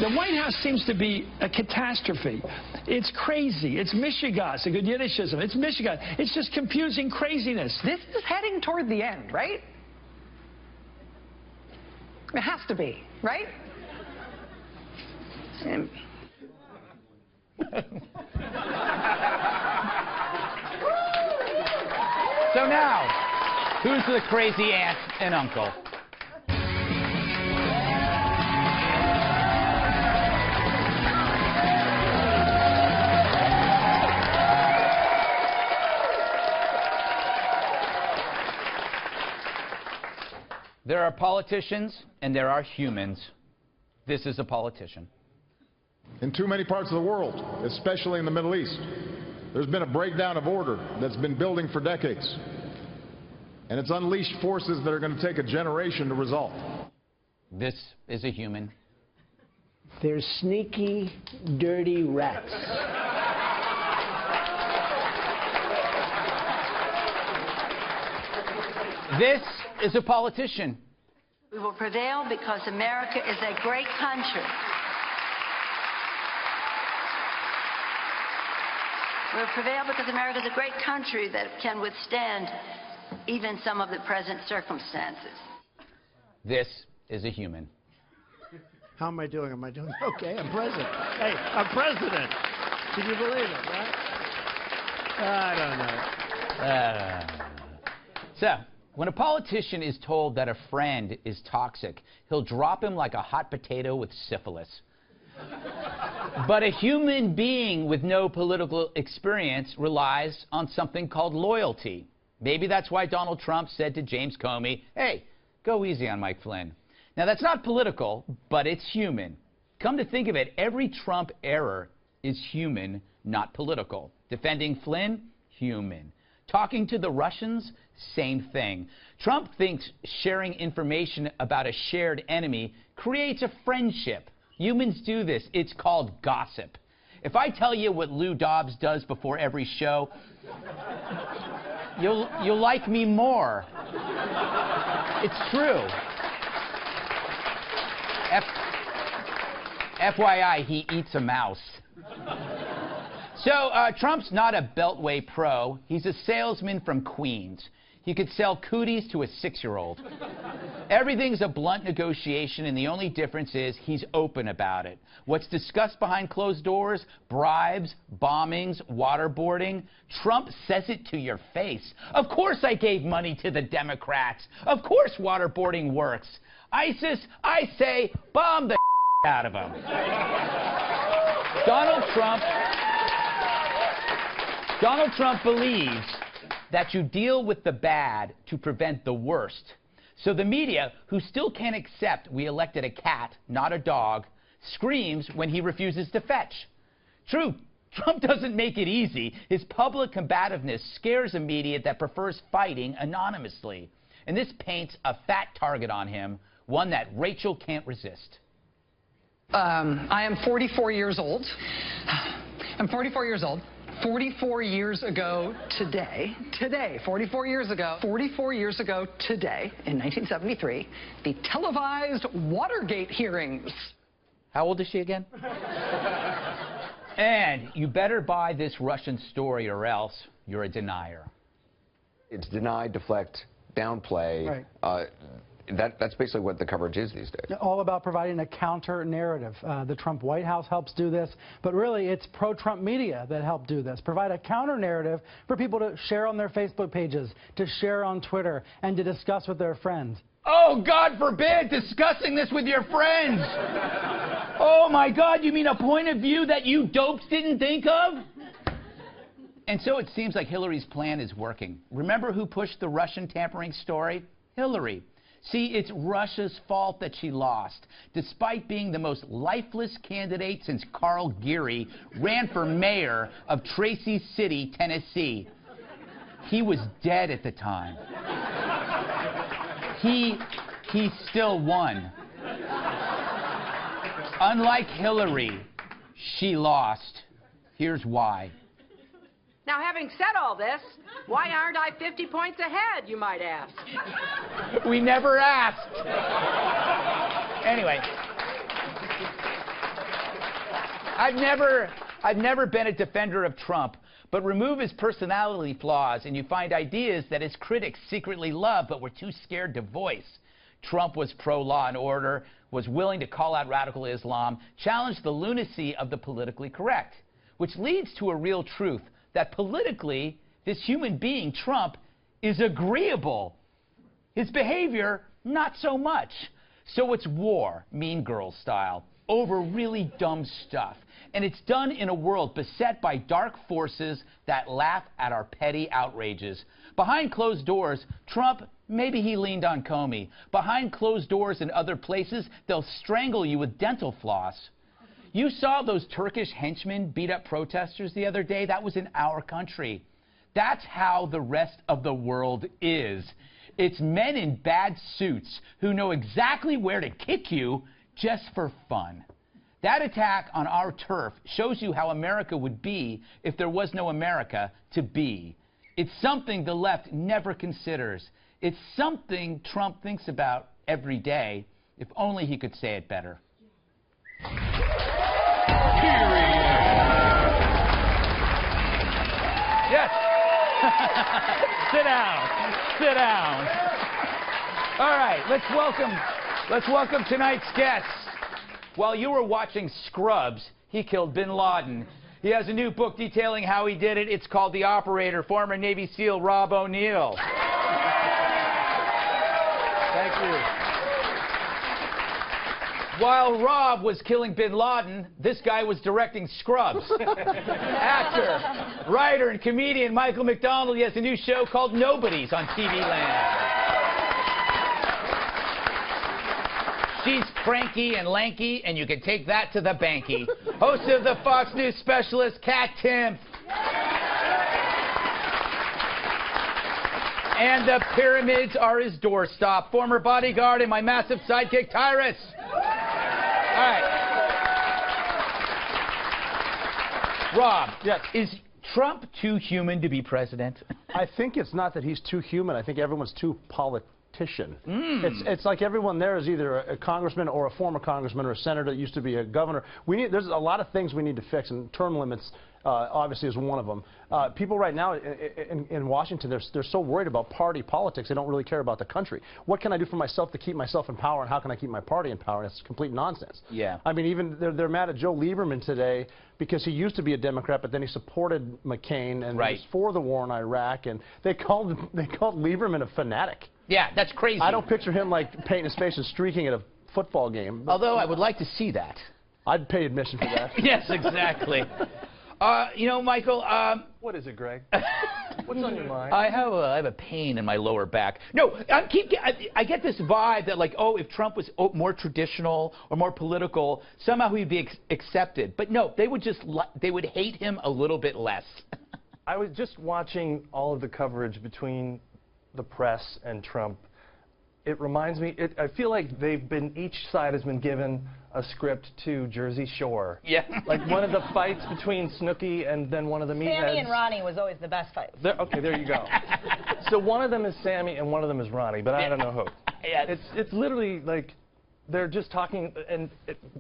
The White House seems to be a catastrophe. It's crazy. It's Mishigas, a good Yiddishism. It's Mishigas. It's just confusing craziness. This is heading toward the end, right? It has to be, right? So now, who's the crazy aunt and uncle? There are politicians and there are humans. This is a politician. In too many parts of the world, especially in the Middle East, there's been a breakdown of order that's been building for decades. And it's unleashed forces that are going to take a generation to resolve. This is a human. They're sneaky, dirty rats. This is a politician. We will prevail because America is a great country. We will prevail because America is a great country that can withstand even some of the present circumstances. This is a human. How am I doing? Am I doing okay? I'm president. Hey, I'm president. Can you believe it, right? I don't know. So, when a politician is told that a friend is toxic, he'll drop him like a hot potato with syphilis. But a human being with no political experience relies on something called loyalty. Maybe that's why Donald Trump said to James Comey, hey, go easy on Mike Flynn. Now, that's not political, but it's human. Come to think of it, every Trump error is human, not political. Defending Flynn, human. Talking to the Russians, same thing. Trump thinks sharing information about a shared enemy creates a friendship. Humans do this. It's called gossip. If I tell you what Lou Dobbs does before every show, you'll like me more. It's true. FYI, he eats a mouse. So Trump's not a Beltway pro. He's a salesman from Queens. He could sell cooties to a 6-year-old. Everything's a blunt negotiation, and the only difference is he's open about it. What's discussed behind closed doors, bribes, bombings, waterboarding, Trump says it to your face. Of course I gave money to the Democrats. Of course waterboarding works. ISIS, I say, bomb the out of them. Donald Trump believes that you deal with the bad to prevent the worst. So the media, who still can't accept we elected a cat, not a dog, screams when he refuses to fetch. True, Trump doesn't make it easy. His public combativeness scares a media that prefers fighting anonymously. And this paints a fat target on him, one that Rachel can't resist. I am 44 years old. I'm 44 years old. 44 years ago today, 44 years ago today, in 1973, the televised Watergate hearings. How old is she again? And you better buy this Russian story or else you're a denier. It's deny, deflect, downplay. Right. That's basically what the coverage is these days. All about providing a counter-narrative. The Trump White House helps do this, but really it's pro-Trump media that help do this. Provide a counter-narrative for people to share on their Facebook pages, to share on Twitter, and to discuss with their friends. Oh, God forbid, discussing this with your friends. Oh, my God, you mean a point of view that you dopes didn't think of? And so it seems like Hillary's plan is working. Remember who pushed the Russian tampering story? Hillary. See, it's Russia's fault that she lost. Despite being the most lifeless candidate since Carl Geary ran for mayor of Tracy City, Tennessee. He was dead at the time. He still won. Unlike Hillary, she lost. Here's why. Now, having said all this, why aren't I 50 points ahead, you might ask? We never asked. Anyway, I've never been a defender of Trump, but remove his personality flaws and you find ideas that his critics secretly love but were too scared to voice. Trump was pro-law and order, was willing to call out radical Islam, challenged the lunacy of the politically correct, which leads to a real truth that politically, this human being, Trump, is agreeable. His behavior, not so much. So it's war, Mean Girls style, over really dumb stuff. And it's done in a world beset by dark forces that laugh at our petty outrages. Behind closed doors, Trump, maybe he leaned on Comey. Behind closed doors in other places, they'll strangle you with dental floss. You saw those Turkish henchmen beat up protesters the other day? That was in our country. That's how the rest of the world is. It's men in bad suits who know exactly where to kick you just for fun. That attack on our turf shows you how America would be if there was no America to be. It's something the left never considers. It's something Trump thinks about every day. If only he could say it better. Yes. Sit down. Sit down. All right, let's welcome tonight's guests. While you were watching Scrubs, he killed bin Laden. He has a new book detailing how he did it. It's called The Operator. Former Navy SEAL Rob O'Neill. Thank you. While Rob was killing bin Laden, this guy was directing Scrubs. Actor, writer, and comedian Michael McDonald. He has a new show called Nobodies on TV Land. She's cranky and lanky, and you can take that to the banky. Host of the Fox News specialist, Kat Timpf. And the pyramids are his doorstop. Former bodyguard and my massive sidekick, Tyrus. All right. Rob, yes. Is Trump too human to be president? I think it's not that he's too human. I think everyone's too politician. It's like everyone there is either a congressman or a former congressman or a senator that used to be a governor. There's a lot of things we need to fix, and term limits obviously is one of them. People right now in Washington, they're so worried about party politics, they don't really care about the country. What can I do for myself to keep myself in power, and how can I keep my party in power? That's complete nonsense. Yeah. I mean, even they're mad at Joe Lieberman today because he used to be a Democrat, but then he supported McCain and was for the war in Iraq, and they called Lieberman a fanatic. Yeah, that's crazy. I don't picture him like painting his face and streaking at a football game. Although I would like to see that. I'd pay admission for that. Yes, exactly. You know, Michael. What is it, Greg? What's on your mind? I have a pain in my lower back. No, I get this vibe that, like, oh, if Trump was more traditional or more political, somehow he'd be accepted. But no, they would hate him a little bit less. I was just watching all of the coverage between the press and Trump. It reminds me, I feel like each side has been given a script to Jersey Shore. Yeah. Like one of the fights between Snooki and then one of the meatheads. Sammy and Ronnie was always the best fight. Okay, there you go. So one of them is Sammy and one of them is Ronnie, but I don't know who. Yeah. It's literally like they're just talking, and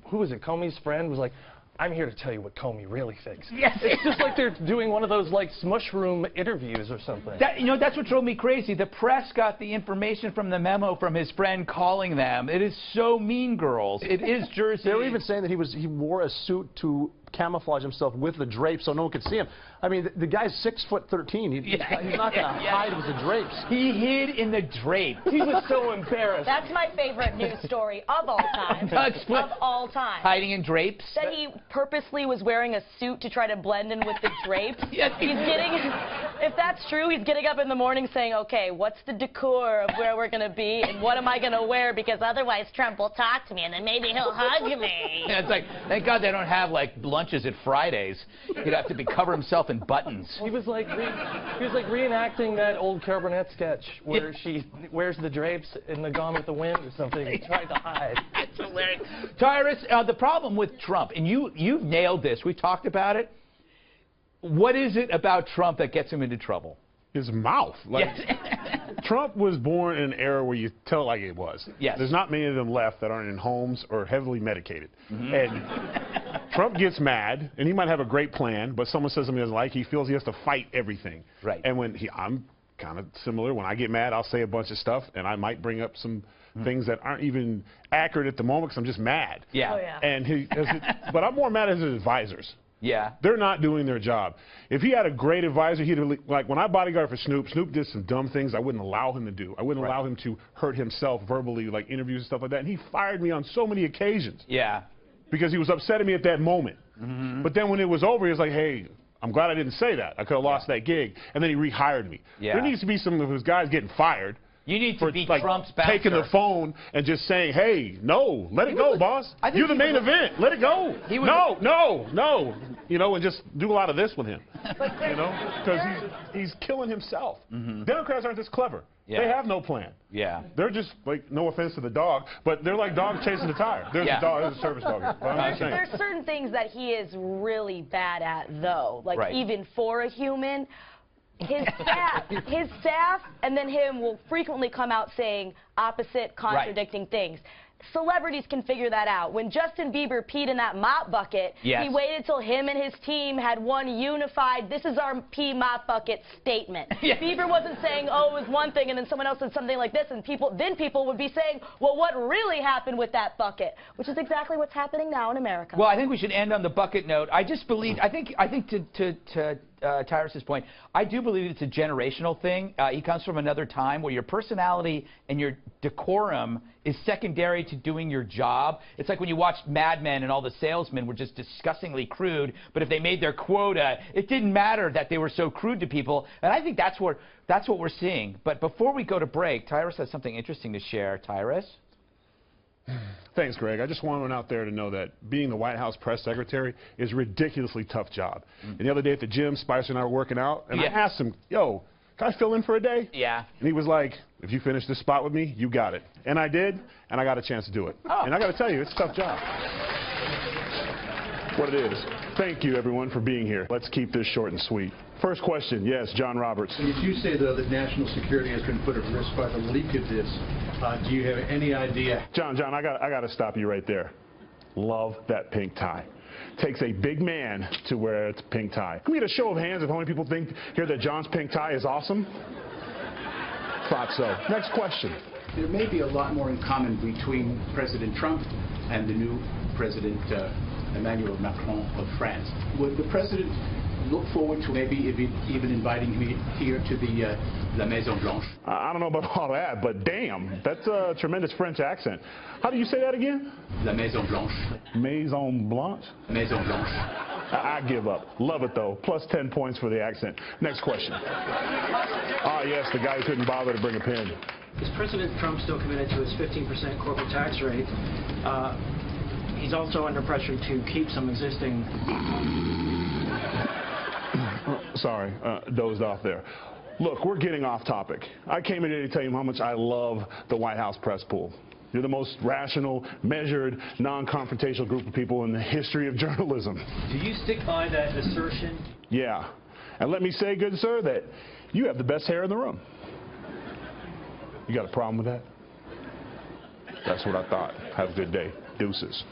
who was it? Comey's friend was like, I'm here to tell you what Comey really thinks. Yes. It's just like they're doing one of those like smush room interviews or something. You know, that's what drove me crazy. The press got the information from the memo from his friend calling them. It is so Mean Girls. It is Jersey. They were even saying that he wore a suit to camouflage himself with the drapes so no one could see him. I mean, the guy's 6'13". He's not going to hide with the drapes. He hid in the drapes. He was so embarrassed. That's my favorite news story of all time. Of all time. Hiding in drapes? That he purposely was wearing a suit to try to blend in with the drapes. Yes, if that's true, he's getting up in the morning saying, okay, what's the decor of where we're going to be and what am I going to wear, because otherwise Trump will talk to me and then maybe he'll hug me. Yeah, it's like, thank God they don't have like lunches at Fridays. He'd have to cover himself in buttons. He was like reenacting that old Carol Burnett sketch where she wears the drapes in the Gone with the Wind or something and tries to hide. That's hilarious. Tyrus, the problem with Trump, and you've nailed this, we talked about it. What is it about Trump that gets him into trouble? His mouth. Like, Trump was born in an era where you tell it like it was. Yes. There's not many of them left that aren't in homes or heavily medicated. And Trump gets mad, and he might have a great plan, but someone says something he doesn't like, he feels he has to fight everything. Right. And I'm kind of similar. When I get mad, I'll say a bunch of stuff, and I might bring up some things that aren't even accurate at the moment because I'm just mad. Yeah. Oh, yeah. And but I'm more mad at his advisors. Yeah. They're not doing their job. If he had a great advisor, he'd like when I bodyguarded for Snoop did some dumb things I wouldn't allow him to do. I wouldn't allow him to hurt himself verbally, like interviews and stuff like that. And he fired me on so many occasions. Yeah. Because he was upset at me at that moment. But then when it was over, he was like, hey, I'm glad I didn't say that. I could have lost that gig. And then he rehired me. Yeah. There needs to be some of his guys getting fired. You need to for, be like, Trump's bouncer. taking the phone and just saying, hey, no, let it go, boss. You're the main event. Let it go. No. You know, and just do a lot of this with him. You know, because he's killing himself. Democrats aren't this clever. Yeah. They have no plan. Yeah. They're just, like, no offense to the dog, but they're like dogs chasing the tire. There's a dog, there's a service dog. There's certain things that he is really bad at, though. Like, even for a human. His staff and then him will frequently come out saying opposite, contradicting things. Celebrities can figure that out. When Justin Bieber peed in that mop bucket, he waited till him and his team had one unified, this is our pee mop bucket statement. Bieber wasn't saying, oh, it was one thing, and then someone else said something like this, and people would be saying, well, what really happened with that bucket? Which is exactly what's happening now in America. Well, I think we should end on the bucket note. I just believe, I think to Tyrus's point, I do believe it's a generational thing. He comes from another time where your personality and your decorum is secondary to doing your job. It's like when you watched Mad Men and all the salesmen were just disgustingly crude, but if they made their quota, it didn't matter that they were so crude to people. And I think that's what we're seeing. But before we go to break, Tyrus has something interesting to share. Tyrus? Thanks, Greg. I just want everyone out there to know that being the White House press secretary is a ridiculously tough job. And the other day at the gym, Spicer and I were working out, and I asked him, yo, can I fill in for a day? Yeah. And he was like, if you finish this spot with me, you got it. And I did, and I got a chance to do it. And I got to tell you, it's a tough job. What it is. Thank you, everyone, for being here. Let's keep this short and sweet. First question, yes, John Roberts. If you say, though, that national security has been put at risk by the leak of this, do you have any idea? John, I got to stop you right there. Love that pink tie. Takes a big man to wear a pink tie. Can we get a show of hands of how many people think here that John's pink tie is awesome? Thought so. Next question. There may be a lot more in common between President Trump and the new President Emmanuel Macron of France. Would the President look forward to maybe even inviting me here to the La Maison Blanche? I don't know about all that, but damn, that's a tremendous French accent. How do you say that again? La Maison Blanche. Maison Blanche? Maison Blanche. I give up. Love it, though. Plus 10 points for the accent. Next question. Ah, yes, the guy who couldn't bother to bring a pen. Is President Trump still committed to his 15% corporate tax rate? He's also under pressure to keep some existing... Sorry, dozed off there. Look, we're getting off topic. I came in here to tell you how much I love the White House press pool. You're the most rational, measured, non-confrontational group of people in the history of journalism. Do you stick by that assertion? Yeah. And let me say, good sir, that you have the best hair in the room. You got a problem with that? That's what I thought. Have a good day. Deuces.